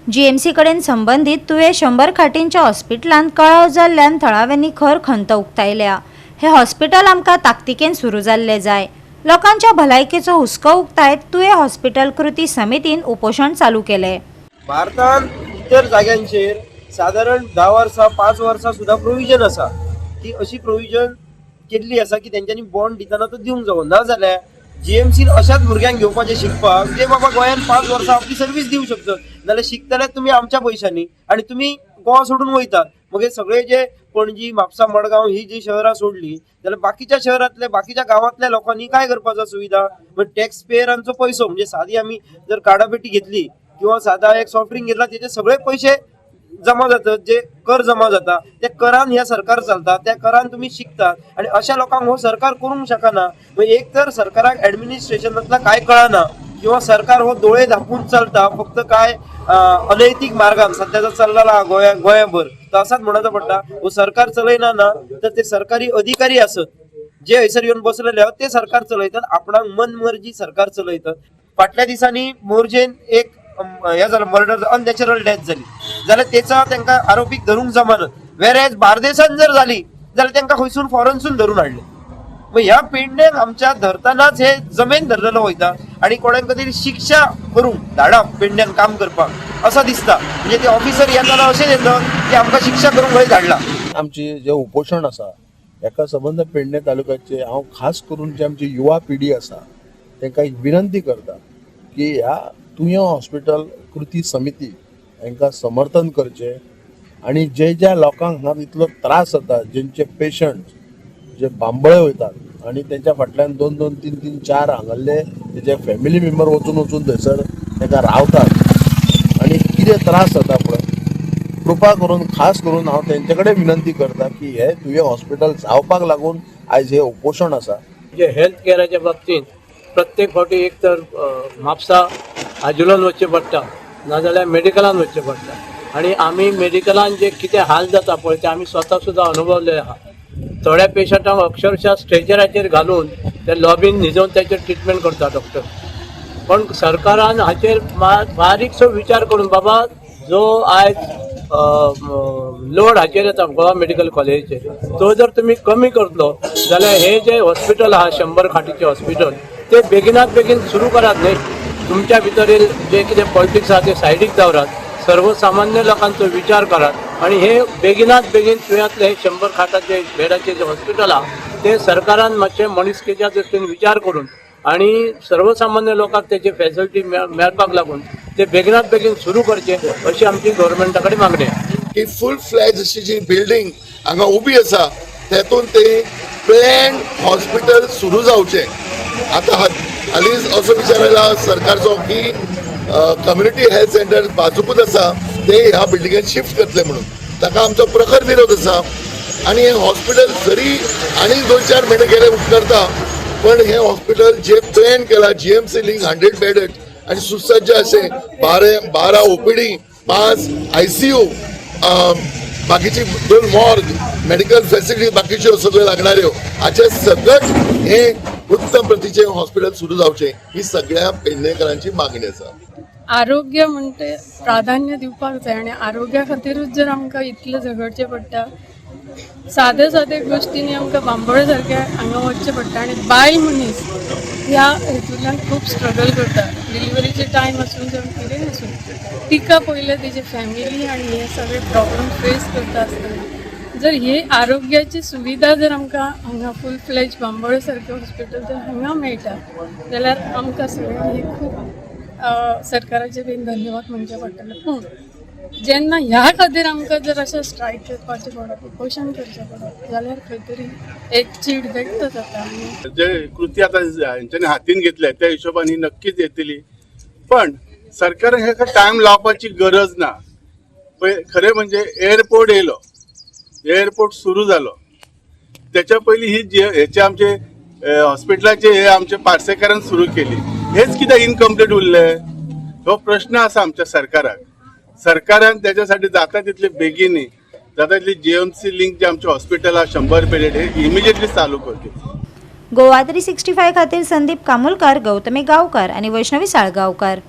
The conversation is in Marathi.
जीएमसी कडेन संबंधित तुवें 100 खाटींच्या हॉस्पिटलांत कळाव जाल्ल्यान थळाव्यांनी खर खंत उक्तायल्या। हे हॉस्पिटल आमकां ताकतिकेन सुरू जाल्ले जाय। लोकांच्या भलायकेचो हुस्को उक्तायत तुवें हॉस्पिटल कृती समितीन उपोषण चालू केले। भारतान इतर जाग्यांचेर साधारण 10 वर्सां 5 वर्सां सुद्धा प्रोविजन आसा की अशी प्रोविजन केल्ली आसा की तेंच्यांनी बॉन्ड दितना तो दिवंक जावो ना जाल्यार जीएमसीन अशाच भुरग्यांक घेवपाचे शिकपाक जे बाबा गोंयान 5 वर्सां आपली सर्वीस दिवंक शकतात नाल्यार शिकतले तुमी आमच्या पयशांनी आणि तुमी गोवा सोडून वयतात। मग सगळे जे पणजी म्हापसा मडगांव ही जी शहरां सोडली जाल्यार बाकीच्या शहरांतले बाकीच्या गावांतल्या लोकांनी काय करपाचो सुविधा टॅक्स पेयरांचो पैसो म्हणजे सादी आमी जर काडापेटी घेतली किंवा साधा एक सॉफ्ट ड्रिंक घेतला त्याचे सगळे पैसे जमा जातात, जे कर जमा जाता त्या करान ह्या सरकार चलता, त्या करान तुम्ही शिकतात आणि अशा लोकांक हो सरकार करूंक शकना। एक तर सरकाराक ऍडमिनिस्ट्रेशनातला काय कळना किंवा सरकार हो डोळे धापून चलता फक्त काय अनैतिक मार्गान सध्याचा चाललेला गोंयभर तर असाच म्हणत पडटा। हो सरकार चलयना ना तर ते सरकारी अधिकारी असत जे हयसर येऊन बसलेले आहात ते सरकार चलयतात, आपणाक मनमर्जी सरकार चलयतात। फाटल्या दिसांनी मोर्जेन एक हे झालं मर्डर अननॅचरल डेथ झाली जाल्यार तेचा तांकां आरोपीक धरूंक जमानत, वेरेज बार्देसान जर झाली जाल्यार तांकां खंयसून फॉरेनसून धरून हाडले। मग ह्या पेडण्याक आमच्या धरतानाच हे जमेन धरलेलो वयता आणि कोणाक तरी शिक्षा करूंक धाडप पेडण्यान काम करपाक असं दिसता। म्हणजे ते ऑफिसर येताना अशें येता की आमकां शिक्षा करूंक खंय धाडला। आमची जे उपोषण आसा हेका संबंध पेडणे तालुक्याचे हांव खास करून जे आमची युवा पिढी आसा तांकां एक विनंती करता की ह्या तुयं हॉस्पिटल कृती समिती हांकां समर्थन करचें आणि जे ज्या लोकांक हांगा इतलो त्रास जाता जेंचे पेशंट जे बांबळे वयतात आणि त्यांच्या फाटल्यान 2-2, 3-3, 4 हांगल्ले तेजे फॅमिली मेंबर वचून थंयसर ताका रावतात आणि कितें त्रास जाता पळय कृपा करून खास करून हांव तेंचे कडेन विनंती करता की हे तुवें हॉस्पिटल जावपाक लागून आयज हे उपोषण आसा। जे हेल्थ केअराच्या बाबतीत प्रत्येक फावटी एक तर म्हापसा आजुलान वचचें पडटा नाजाल्यार मेडिकलान वचचें पडटा आणि आमी मेडिकलान जे कितें हाल जाता पळय ते आमी स्वता सुद्दां अनुभवले आहा। थोड्या पेशंटांक अक्षरशः स्ट्रेचराचेर घालून त्या लॉबीन न्हिजोवन त्याचेर ट्रिटमेंट करता डॉक्टर। पण सरकारान हाचेर बारीकसो विचार करून बाबा जो आयज लोड हाचेर येता गोवा मेडिकल कॉलेजीचेर तो जर तुमी कमी करतलो जाल्यार हे जे हॉस्पिटल आहा 100 खाटीचे हॉस्पिटल ते बेगिनात बेगीन सुरू करात न्ही। तुमच्या भितरील जे कितें पॉलिटिक्स आहा ते सायडीक दवरात, सर्वसामान्य लोकांचो विचार करात आणि हे बेगिनात बेगीन तुयंतले 100 खाटाचे बेडाचे जे हॉस्पिटल आहा ते सरकारान मातशें मनीसकेच्या दृश्टीन विचार करून आणि सर्वसामान्य लोकांक तेचे फॅसिलिटी मेळपाक लागून ते बेगिनात बेगीन सुरू करचे अशी आमची गव्हर्नमेंटा कडेन मागणी आहे। की फुल फ्लॅज अशी जी बिल्डिंग हांगा उबी आसा तेतून ते प्लॅन हॉस्पिटल सुरू जावचे। आता हालींच असो विचार आयला सरकारचो की कम्युनिटी हेल्थ सेंटर बाजूकूच आसा ते ह्या बिल्डिंगेत शिफ्ट करतले म्हणून ताका आमचो प्रखर विरोध आसा। आणि हे हॉस्पिटल जरी आणि 2-4 महिने गेले उपकारता पण हे हॉस्पिटल जे प्लॅन केला जीएमसी लिंक 100 बेडेड आणि सुसज्ज असे 12 ओपीडी 5 ICU बाकीची 2 मॉर्ग मेडिकल फॅसिलिटी बाकीच्यो सगळ्यो लागणाऱ्यो हाचे सकट हे उत्तम प्रतीचे हॉस्पिटल सुरू जावचे ही सगळ्या पेडणेकरांची मागणी आसा। आरोग्य म्हणते प्राधान्य दिवपाक जाय आणि आरोग्या खातीरूच जर आमकां इतलें झगडचें पडटा सादे गोश्टींनी आमकां बांबोळे सारके हांगा वचचें पडटा आणि बायल मनीस ह्या हेतूंतल्यान खूब स्ट्रगल करता। डिलिव्हरीचे टायम आसून जावं कितेंय आसून तिका पयलें तेजी फॅमिली आनी हे सगळे प्रॉब्लेम फेस करता आसतना जर हे आरोग्याची सुविधा जर आमकां हांगा फूल फ्लेज बांबोळे सारकें हॉस्पिटल जर हांगा मेळटा जाल्यार आमकां सगळ्यांनी खूब सरकाराचे बीन धन्यवाद म्हणचे पडटले। पूण जेन्ना ह्या खातीर आमकां जर अशें स्ट्रायक करपाचें पडत उपोशण करचें पडत जाल्यार खंय तरी एक चीड व्यक्त जाता। जे कृती आता हांच्यानी हातीन घेतल्या त्या हिशोबाने नक्कीच येतली पण सरकारान हेका टायम लावपाची गरज ना। खरें म्हणजे एअरपोर्ट येयलो, एअरपोर्ट सुरू जालो त्याच्या पयलीं ही हेचे आमचे हॉस्पिटलाचे हे आमचे पार्सेकारान सुरू केली हेच कित्याक इनकम्प्लीट उरले हो प्रश्न आसा आमच्या सरकाराक। सरकारान त्याच्यासाठी जाता तितले बेगीनी जाता तितली जीएमसी लिंक जे आमचे हॉस्पिटल आहा 100 बेडेड हे इमिजिएटली चालू करचे। गोवा 365 खातीर संदीप कामुलकार, गौतमी गांवकार आणि वैष्णवी साळगांवकार।